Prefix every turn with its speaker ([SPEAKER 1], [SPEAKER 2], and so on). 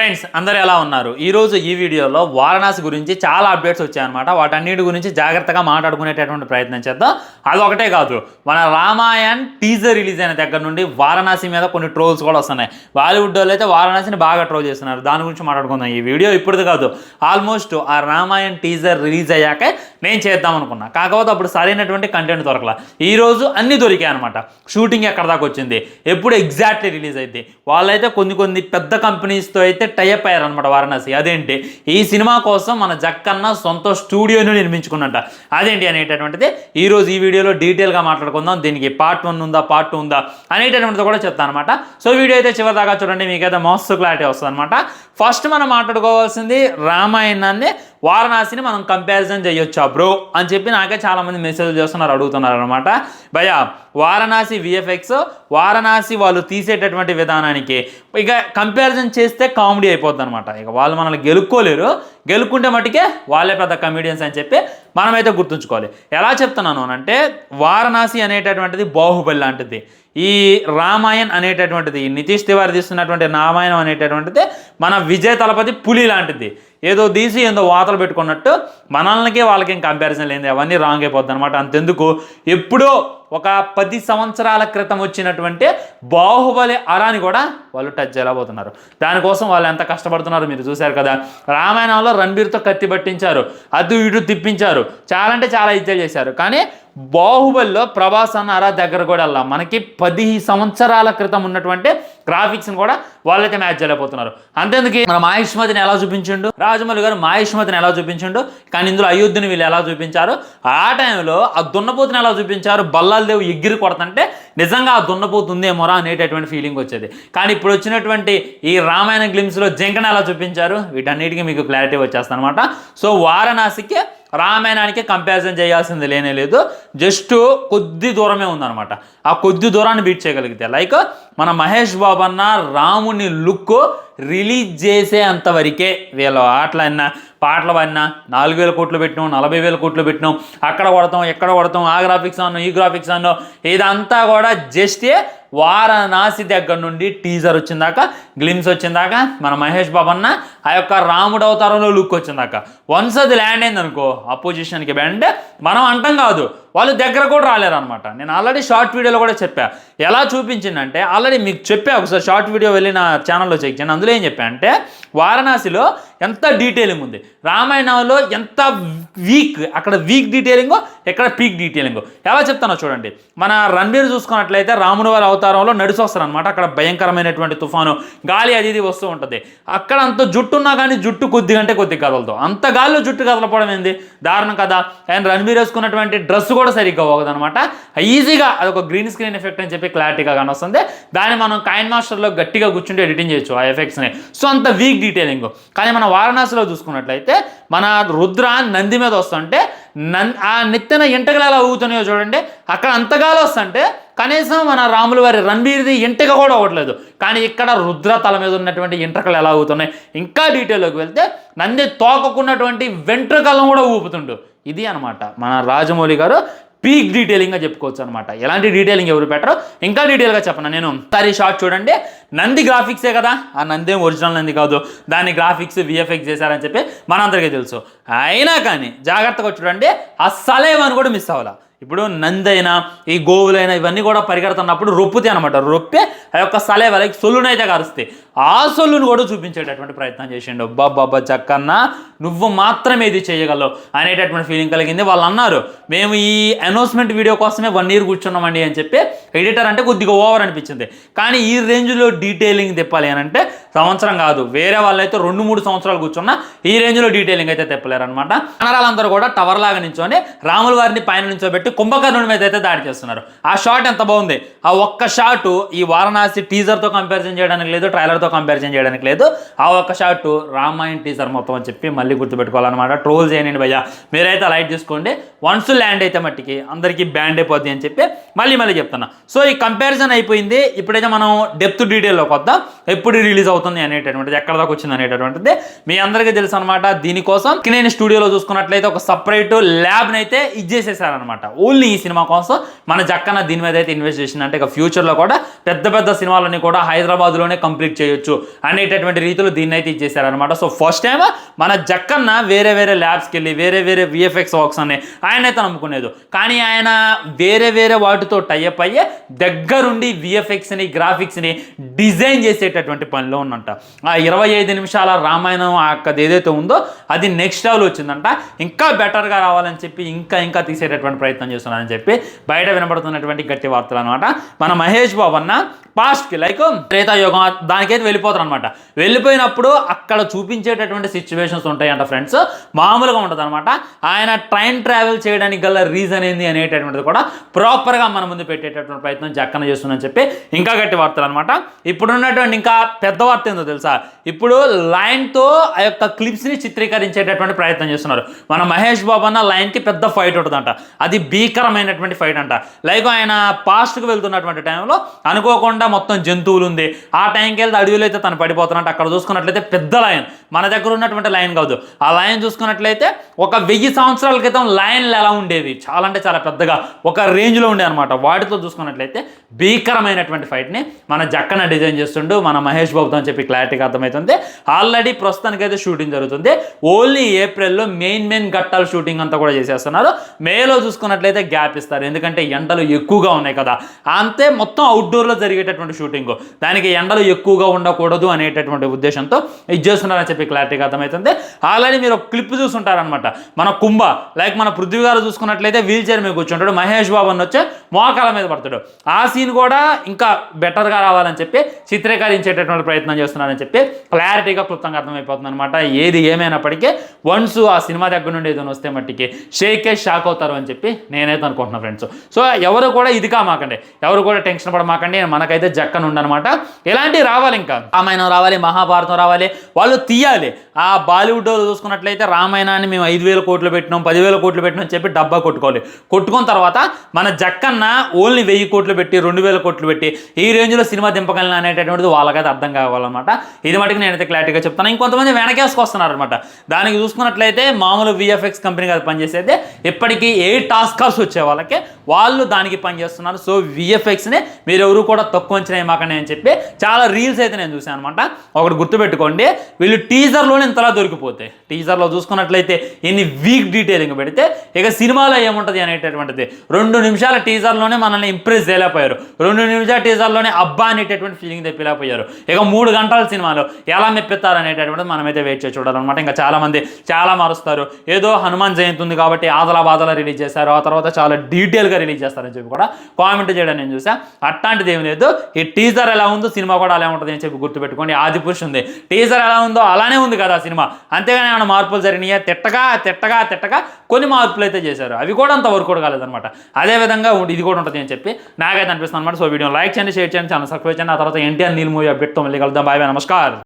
[SPEAKER 1] Friends అందరూ ఎలా ఉన్నారు? ఈరోజు ఈ వీడియోలో వారణాసి గురించి చాలా అప్డేట్స్ వచ్చాయన్నమాట. వాటన్నిటి గురించి జాగ్రత్తగా మాట్లాడుకునేటటువంటి ప్రయత్నం చేద్దాం. అదొకటే కాదు, మన రామాయణ్ టీజర్ రిలీజ్ అయిన దగ్గర నుండి వారణాసి మీద కొన్ని ట్రోల్స్ కూడా వస్తున్నాయి. బాలీవుడ్ వాళ్ళు అయితే వారణాసిని బాగా ట్రోల్ చేస్తున్నారు. దాని గురించి మాట్లాడుకుందాం. ఈ వీడియో ఇప్పుడుది కాదు, ఆల్మోస్ట్ ఆ రామాయణ్ టీజర్ రిలీజ్ అయ్యాకే నేను చేద్దాం అనుకున్నా. కాకపోతే అప్పుడు సరైనటువంటి కంటెంట్ దొరకలా. ఈరోజు అన్నీ దొరికాయి అనమాట. షూటింగ్ ఎక్కడ దాకా వచ్చింది, ఎప్పుడు ఎగ్జాక్ట్లీ రిలీజ్ అయింది. వాళ్ళైతే కొన్ని పెద్ద కంపెనీస్తో అయితే టైఅప్ అయ్యారనమాట వారణాసి. అదేంటి, ఈ సినిమా కోసం మన జక్కన్న సొంత స్టూడియోని నిర్మించుకున్నట్ట. అదేంటి అనేటటువంటిది ఈరోజు ఈ వీడియోలో డీటెయిల్గా మాట్లాడుకుందాం. దీనికి పార్ట్ 1 ఉందా, పార్ట్ 2 ఉందా అనేటటువంటిది కూడా చెప్తాను అనమాట. సో వీడియో అయితే చివరి దాకా చూడండి, మీకైతే మస్తు క్లారిటీ వస్తుంది అనమాట. ఫస్ట్ మనం మాట్లాడుకోవాల్సింది రామాయణాన్ని వారణాసిని మనం కంపారిజన్ చేయొచ్చా బ్రో అని చెప్పి నాకే చాలామంది మెసేజ్లు చేస్తున్నారు, అడుగుతున్నారు అనమాట. భయ్యా, వారణాసి విఎఫ్ఎక్స్, వారణాసి వాళ్ళు తీసేటటువంటి విధానానికి ఇక కంపారిజన్ చేస్తే కామెడీ అయిపోద్ది అనమాట. ఇక వాళ్ళు మనల్ని గెలుక్కోలేరు, గెలుక్కుంటే మట్టుకే వాళ్ళే పెద్ద కమెడియన్స్ అని చెప్పి మనమైతే గుర్తుంచుకోవాలి. ఎలా చెప్తున్నాను అంటే, వారణాసి అనేటటువంటిది బాహుబలి లాంటిది. ఈ రామాయణ్ అనేటటువంటిది, నితీష్ తివారీ తీస్తున్నటువంటి రామాయణం అనేటటువంటిది మన విజయ్ తలపతి పులి లాంటిది. ఏదో తీసి ఏదో వాతలు పెట్టుకున్నట్టు మనల్నికే వాళ్ళకి ఏం కంపారిజన్ లేదు. అవన్నీ రాంగ్ అయిపోద్ది అనమాట. అంతెందుకు, ఎప్పుడో ఒక 10 సంవత్సరాల క్రితం వచ్చినటువంటి బాహుబలి అరాని కూడా వాళ్ళు టచ్ చేయలేకపోతున్నారు. దానికోసం వాళ్ళు ఎంత కష్టపడుతున్నారు మీరు చూశారు కదా. రామాయణంలో రణబీర్తో కత్తి పట్టించారు, అటు ఇటు తిప్పించారు, చాలా అంటే చాలా ఇజ్జలు చేశారు. కానీ బాహుబలిలో ప్రభాస్ అన్న అరా దగ్గర కూడా వెళ్ళాం. మనకి 10 సంవత్సరాల క్రితం ఉన్నటువంటి గ్రాఫిక్స్ని కూడా వాళ్ళైతే మ్యాచ్ చేయలేకపోతున్నారు. అంతేందుకు మన మాహిష్మతిని ఎలా చూపించిండు రాజమౌళి గారు, మాహిష్మతిని ఎలా చూపించిండు, కానీ ఇందులో అయోధ్యని వీళ్ళు ఎలా చూపించారు, ఆ టైంలో ఆ దున్నపోతుని ఎలా చూపించారు, బల్లాలదేవి ఎగిరి కొడతంటే నిజంగా ఆ దున్నపోతు ఉందేమోరా అనేటటువంటి ఫీలింగ్ వచ్చేది. కానీ ఇప్పుడు వచ్చినటువంటి ఈ రామాయణ గ్లిమ్స్లో జింకను ఎలా చూపించారు, వీటన్నిటికీ మీకు క్లారిటీ వచ్చేస్తుంది అనమాట. సో వారణాసికి రామాయణానికి కంపారిజన్ చేయాల్సింది లేనే లేదు, జస్ట్ కొద్ది దూరమే ఉందన్నమాట. ఆ కొద్ది దూరాన్ని బీట్ చేయగలిగితే, లైక్ మన మహేష్ బాబు అన్న రాముని లుక్ రిలీజ్ చేసే అంతవరకే వీళ్ళు ఆటలన్నా పాటలు పడినా 4,000 కోట్లు పెట్టినాం, 40,000 కోట్లు పెట్టినాం, అక్కడ కొడతాం ఎక్కడ కొడతాం, ఆ గ్రాఫిక్స్ అన్నో ఈ గ్రాఫిక్స్ అన్నో, ఇదంతా కూడా జస్టే వారణాసి దగ్గర నుండి టీజర్ వచ్చిందాక, గ్లిమ్స్ వచ్చిందాక, మన మహేష్ బాబు అన్న ఆ యొక్క రాముడు అవతారంలో లుక్ వచ్చిందాక. వన్స్ అది ల్యాండ్ అయింది అనుకో అపోజిషన్కి బ్యాండ్, మనం అంటాం కాదు, వాళ్ళు దగ్గర కూడా రాలేరు అనమాట. నేను ఆల్రెడీ షార్ట్ వీడియోలో కూడా చెప్పా ఎలా చూపించిందంటే, ఆల్రెడీ మీకు చెప్పా ఒకసారి షార్ట్ వీడియో వెళ్ళి నా ఛానల్లో చెక్ చేయండి. అందులో ఏం చెప్పా అంటే, వారణాసిలో ఎంత డీటెయిలింగ్ ఉంది, రామాయణంలో ఎంత వీక్, అక్కడ వీక్ డీటెయిలింగో ఎక్కడ పీక్ డీటెయిలింగో. ఎలా చెప్తానో చూడండి. మన రణబీర్ చూసుకున్నట్లయితే రాముని వారి అవతారంలో నడిచి వస్తారనమాట. అక్కడ భయంకరమైనటువంటి తుఫాను, గాలి అది ఇది వస్తూ ఉంటుంది. అక్కడ అంత జుట్టు ఉన్నా కానీ జుట్టు కొద్దిగా కదలదు. అంత గాలిలో జుట్టు కదలపోవడం ఏంది, దారుణం కదా. అండ్ రణబీర్ వేసుకున్నటువంటి డ్రెస్ కూడా సరిగ్గా పోగదనమాట. ఈజీగా అదొక గ్రీన్ స్క్రీన్ ఎఫెక్ట్ అని చెప్పి క్లారిటీగా కానొస్తుంది. దాన్ని మనం కైన్ మాస్టర్లో గట్టిగా కూర్చుంటే ఎడిటింగ్ చేయొచ్చు ఆ ఎఫెక్ట్స్ని. సో అంత వీక్ డీటెయిలింగ్. కానీ మన వారణాసిలో చూసుకున్నట్లయితే మన రుద్ర నంది మీద వస్తుంటే ఆ నెత్తిన ఎంటకలు ఎలా ఊగుతున్నాయో చూడండి. అక్కడ అంతగాలో వస్తుంటే కనీసం మన రాముల వారి రణబీర్ది ఎంటక కూడా అవ్వట్లేదు. కానీ ఇక్కడ రుద్ర తల మీద ఉన్నటువంటి ఎంట్రకలు ఎలా ఊగుతున్నాయి. ఇంకా డీటెయిల్లోకి వెళ్తే నంది తోకకున్నటువంటి వెంట్రుకలను కూడా ఊపుతుండు. ఇది అనమాట మన రాజమౌళి గారు పీక్ డీటెయిలింగ్గా చెప్పుకోవచ్చు అనమాట. ఎలాంటి డీటెయిలింగ్ ఎవరు పెట్టరో ఇంకా డీటెయిల్గా చెప్పను నేను. ఒకసారి షార్ట్ చూడండి. నంది గ్రాఫిక్సే కదా, ఆ నంది ఏం ఒరిజినల్ నంది కాదు, దాని గ్రాఫిక్స్ విఎఫ్ఎక్స్ చేశారని చెప్పి మనందరికీ తెలుసు. అయినా కానీ జాగ్రత్తగా చూడండి, అస్సలే అని కూడా మిస్ అవ్వాల. ఇప్పుడు నంది అయినా ఈ గోవులైనా ఇవన్నీ కూడా పరిగెడుతున్నప్పుడు రొప్పుతాయి అనమాట. రొప్పే ఆ యొక్క సలేవలకి సొల్లునైతే కరుస్తాయి. ఆ సొల్లును కూడా చూపించేటటువంటి ప్రయత్నం చేసిండు. బాబా జక్కన్న నువ్వు మాత్రమే ఇది చేయగలవు అనేటటువంటి ఫీలింగ్ కలిగింది. వాళ్ళు అన్నారు, మేము ఈ అనౌన్స్మెంట్ వీడియో కోసమే 1 year కూర్చున్నామండి అని చెప్పి. ఎడిటర్ అంటే కొద్దిగా ఓవర్ అనిపించింది. కానీ ఈ రేంజ్లో డీటెయిలింగ్ తిప్పాలి అని అంటే సంవత్సరం కాదు, వేరే వాళ్ళైతే 2-3 సంవత్సరాలు కూర్చున్నా ఈ రేంజ్లో డీటెయిలింగ్ అయితే తిప్పలేరు అనమాట. అనరాలందరూ కూడా టవర్ లాగా నించొని రాముల వారిని పైన నుంచోబెట్టి కుంభకర్ణుడి మీద అయితే దాడి చేస్తున్నారు. ఆ షాట్ ఎంత బాగుంది. ఆ ఒక్క షాటు ఈ వారణాసి టీజర్తో కంపారిజన్ చేయడానికి లేదు, ట్రైలర్తో కంపారిజన్ చేయడానికి లేదు. ఆ ఒక్క షాటు రామాయణ టీజర్ మొత్తం అని చెప్పి మళ్ళీ గుర్తుపెట్టుకోవాలన్నమాట. ట్రోల్ చేయండి భయ్యా, మీరైతే లైట్ చేసుకోండి. వన్స్ ల్యాండ్ అయితే మట్టికి అందరికీ బ్యాండ్ అయిపోద్ది అని చెప్పి మళ్ళీ చెప్తున్నా. సో ఈ కంపారిజన్ అయిపోయింది. ఇప్పుడైతే మనం డెప్త్ డీటెయిల్లోకి వద్దాం. ఎప్పుడు రిలీజ్ అవుతుంది అనేటటువంటిది, ఎక్కడ దాకా వచ్చింది అనేటటువంటిది మీ అందరికీ తెలుసు అనమాట. దీనికోసం నేను స్టూడియోలో చూసుకున్నట్లయితే ఒక సపరేట్ ల్యాబ్ని అయితే ఇచ్చేసేసారనమాట. ఓన్లీ ఈ సినిమా కోసం మన జక్కన్న దీని మీద అయితే ఇన్వెస్ట్ చేసింది. అంటే ఇక ఫ్యూచర్లో కూడా పెద్ద పెద్ద సినిమాలన్నీ కూడా హైదరాబాద్లోనే కంప్లీట్ చేయొచ్చు అనేటటువంటి రీతిలో దీన్ని అయితే ఇచ్చేసారనమాట. సో ఫస్ట్ టైం మన జక్కన్న వేరే వేరే ల్యాబ్స్కి వెళ్ళి వేరే వేరే విఎఫ్ఎక్స్ వర్క్స్ అనే ఆయన అయితే నమ్ముకునేది, కానీ ఆయన వేరే వేరే వాటితో టైఅప్ అయ్యే దగ్గరుండి విఎఫ్ఎక్స్ని గ్రాఫిక్స్ని డిజైన్ చేసేటటువంటి పనిలో ఉన్నంట. ఆ 25 నిమిషాల రామాయణం అక్కది ఏదైతే ఉందో అది నెక్స్ట్ లెవెల్ వచ్చిందంట. ఇంకా బెటర్గా రావాలని చెప్పి ఇంకా తీసేటటువంటి ప్రయత్నం చేస్తున్నారని చెప్పి బయట వినబడుతున్నటువంటి గట్టి వార్తలు అనమాట. మన మహేష్ బాబు అన్న పాస్ట్కి లైక్ త్రేతాయుగం దానికైతే వెళ్ళిపోతారు అనమాట. వెళ్ళిపోయినప్పుడు అక్కడ చూపించేటటువంటి సిచ్యువేషన్స్ ఉంటాయంట ఫ్రెండ్స్, మామూలుగా ఉంటుంది అనమాట. ఆయన ట్రైన్ ట్రావెల్ చేయడానికి గల రీజన్ ఏంది అనేటటువంటిది కూడా ప్రాపర్గా మన ముందు పెట్టేటటువంటి ప్రయత్నం జక్కన చేస్తుందని చెప్పి ఇంకా గట్టి వార్తలు అనమాట. ఇప్పుడున్నటువంటి ఇంకా పెద్ద వార్త ఏందో తెలుసా, ఇప్పుడు లైన్తో ఆ యొక్క క్లిప్స్ని చిత్రీకరించేటటువంటి ప్రయత్నం చేస్తున్నారు. మన మహేష్ బాబు అన్న లైన్కి పెద్ద ఫైట్ ఉంటుందంట, అది భీకరమైనటువంటి ఫైట్ అంట. లైక్ ఆయన పాస్ట్కి వెళ్తున్నటువంటి టైంలో అనుకోకుండా మొత్తం జంతువులు ఉంది, ఆ టైంకి వెళ్తే అడవిలో అయితే తను పడిపోతున్నట్టు. అక్కడ చూసుకున్నట్లయితే పెద్ద లైన్, మన దగ్గర ఉన్నటువంటి లైన్ కాదు, ఆ లైన్ చూసుకున్నట్లయితే ఒక 1000 సంవత్సరాల క్రితం లైన్లు ఎలా ఉండేవి, చాలా అంటే చాలా పెద్దగా ఒక రేంజ్లో ఉండే అనమాట. వాటితో చూసుకున్నట్లయితే భీకరమైనటువంటి ఫైట్ని మన జక్కన డిజైన్ చేస్తుండు మన మహేష్ బాబుతో అని చెప్పి క్లారిటీగా అర్థమవుతుంది. ఆల్రెడీ ప్రస్తుతానికైతే షూటింగ్ జరుగుతుంది. ఓన్లీ ఏప్రిల్లో మెయిన్ ఘట్టాల షూటింగ్ అంతా కూడా చేసేస్తున్నారు. మేలో చూసుకున్నట్లయితే గ్యాప్ ఇస్తారు, ఎందుకంటే ఎండలు ఎక్కువగా ఉన్నాయి కదా. అంతే మొత్తం అవుట్డోర్లో జరిగేటటువంటి షూటింగ్, దానికి ఎండలు ఎక్కువగా ఉండకూడదు అనేటటువంటి ఉద్దేశంతో ఇది చేస్తున్నారని చెప్పి క్లారిటీగా అర్థమవుతుంది. ఆల్రెడీ మీరు ఒక క్లిప్ చూసుంటారనమాట. మన కుంభ లైక్ మన పృథ్వీ గారు చూసుకున్నట్లయితే వీల్ చైర్ మీద కూర్చుంటాడు, మహేష్ బాబు అని వచ్చి మోకాల మీద పడతాడు. ఆ సీన్ కూడా ఇంకా బెటర్గా రావాలని చెప్పి చిత్రీకరించేటటువంటి ప్రయత్నం చేస్తున్నారని చెప్పి క్లారిటీగా క్లుప్తంగా అర్థమైపోతుంది అనమాట. ఏది ఏమైనప్పటికీ వన్స్ ఆ సినిమా దగ్గర నుండి ఏదైనా వస్తే మట్టికి షాక్ అవుతారు అని చెప్పి నేనైతే అనుకుంటున్నాను ఫ్రెండ్స్. సో ఎవరు కూడా ఇది కామాకండి, ఎవరు కూడా టెన్షన్ పడమాకండి. మనకైతే జక్కన ఉండనమాట. ఇలాంటివి రావాలి, ఇంకా రామాయణం రావాలి, మహాభారతం రావాలి, వాళ్ళు తీయాలి. ఆ బాలీవుడ్ చూసుకున్నట్లయితే రామాయణాన్ని మేము 5,000 కోట్లు పెట్టినాం 10,000 కోట్లు పెట్టినాం అని చెప్పి డబ్బా కొట్టుకోవాలి. కొట్టుకున్న తర్వాత మన జక్కన్న ఓన్లీ 1000 కోట్లు పెట్టి 2,000 కోట్లు పెట్టి ఈ రేంజ్లో సినిమా దింపగలను అనేటటువంటిది వాళ్ళకైతే అర్థం కావాలన్నమాట. ఇది మటుకు నేనైతే క్లారిటీగా చెప్తాను. ఇంకొంతమంది వెనకేసుకొస్తున్నారు అనమాట. దానికి చూసుకున్నట్లయితే మామూలు విఎఫ్ఎక్స్ కంపెనీ కాదు పనిచేసేది, ఇప్పటికీ 8 ఆస్కార్స్ వచ్చే వాళ్ళకి వాళ్ళు దానికి పనిచేస్తున్నారు. సో విఎఫ్ఎక్స్ని మీరు ఎవరు కూడా తక్కువ అంచనా ఏమాకండి అని చెప్పి చాలా రీల్స్ అయితే నేను చూసాను అనమాట. ఒకటి గుర్తుపెట్టుకోండి, వీళ్ళు టీజర్లోనే ఇంతలా దొరికిపోతాయి. టీజర్లో చూసుకున్నట్లయితే ఎన్ని వీక్ డీటెయిలింగ్ పెడితే ఇక సినిమాలో ఏముంటుంది అనేటటువంటిది 2 నిమిషాల టీజర్లోనే మనల్ని ఇంప్రెస్ చేయలేకపోయారు. 2 నిమిషాల టీజర్లోనే అబ్బా అనేటటువంటి ఫీలింగ్ తెప్పిలేకపోయారు. ఇక 3 గంటల సినిమాలో ఎలా మెప్పిస్తారు అనేటటువంటిది మనమైతే వెయిట్ చేసి చూడాలన్నమాట. ఇంకా చాలామంది చాలా మారుస్తారు, ఏదో హనుమాన్ జయంతి ఉంది కాబట్టి ఆదలా బాధలా రిలీజ్ చేశారు, ఆ తర్వాత చాలా డీటెయిల్గా రిలీజ్ చేస్తారని చెప్పి కూడా కామెంట్ చేయడం నేను చూసా. అట్లాంటిది ఏమి లేదు. ఈ టీజర్ ఎలా ఉందో సినిమా కూడా అలా ఉంటుంది అని చెప్పి గుర్తుపెట్టుకోండి. ఆదిపురుష్ ఉంది, టీజర్ ఎలా ఉందో అలానే ఉంది కదా సినిమా, అంతేగాని ఏమైనా మార్పులు జరిగినాయా? తిట్టగా కొన్ని మార్పులు అయితే చేశారు, అవి కూడా అంత వర్కౌట్ కాలేదన్నమాట. అదేవిధంగా ఇది కూడా ఉంటుంది అని చెప్పి నాకైతే అనిపిస్తుంది అనమాట. సో వీడియో లైక్ చేయండి, షేర్ చేయండి, ఛానల్ సబ్స్క్రైబ్ చేయండి. ఆ తర్వాత ఎన్టీఆర్ నీల్ మూవీ అప్డేట్తో మళ్ళీ కలుద్దాం. బాయ్ బాయ్, నమస్కారం.